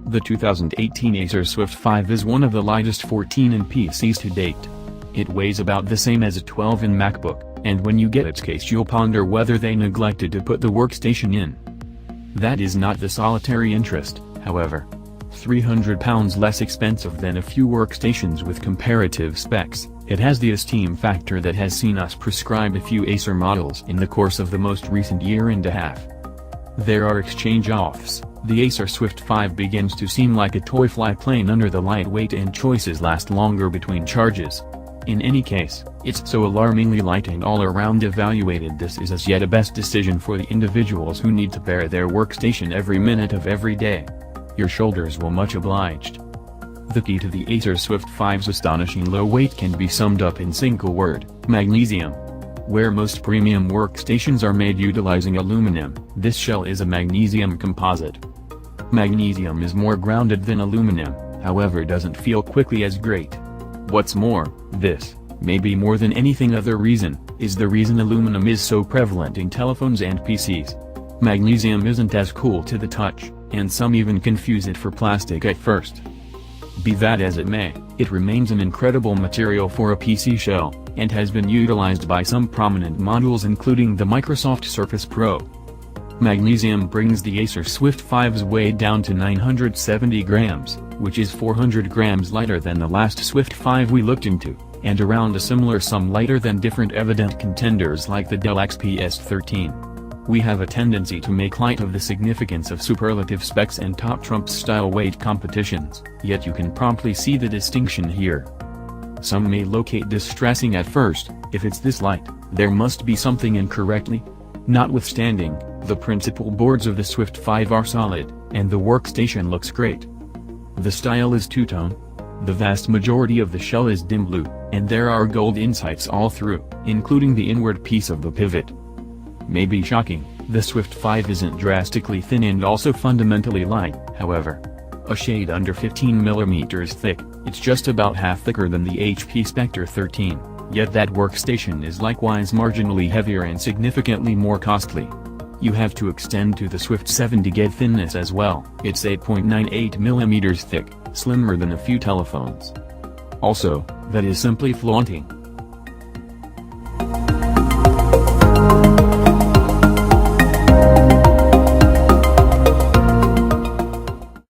The 2018 Acer Swift 5 is one of the lightest 14-in PCs to date. It weighs about the same as a 12-in MacBook, and when you get its case you'll ponder whether they neglected to put the workstation in. That is not the solitary interest, however. £300 less expensive than a few workstations with comparative specs, it has the esteem factor that has seen us prescribe a few Acer models in the course of the most recent year and a half. There are exchange-offs. The Acer Swift 5 begins to seem like a toy fly plane under the lightweight and choices last longer between charges. In any case, it's so alarmingly light and all around evaluated this is as yet a best decision for the individuals who need to bear their workstation every minute of every day. Your shoulders will much obliged. The key to the Acer Swift 5's astonishing low weight can be summed up in single word: magnesium. Where most premium workstations are made utilizing aluminum, this shell is a magnesium composite. Magnesium is more grounded than aluminum, however doesn't feel quickly as great. What's more, this, maybe more than anything other reason, is the reason aluminum is so prevalent in telephones and PCs. Magnesium isn't as cool to the touch, and some even confuse it for plastic at first. Be that as it may, it remains an incredible material for a PC shell, and has been utilized by some prominent models including the Microsoft Surface Pro. Magnesium brings the Acer Swift 5's weight down to 970 grams, which is 400 grams lighter than the last Swift 5 we looked into, and around a similar sum lighter than different evident contenders like the Dell XPS 13. We have a tendency to make light of the significance of superlative specs and top trump-style weight competitions, yet you can promptly see the distinction here. Some may locate this distressing at first. If it's this light, there must be something incorrectly. Notwithstanding, the principal boards of the Swift 5 are solid, and the workstation looks great. The style is two-tone. The vast majority of the shell is dim blue, and there are gold insights all through, including the inward piece of the pivot. Maybe shocking, the Swift 5 isn't drastically thin and also fundamentally light, however. A shade under 15mm thick, it's just about half thicker than the HP Spectre 13, yet that workstation is likewise marginally heavier and significantly more costly. You have to extend to the Swift 7 to get thinness as well. It's 8.98mm thick, slimmer than a few telephones. Also, that is simply flaunting.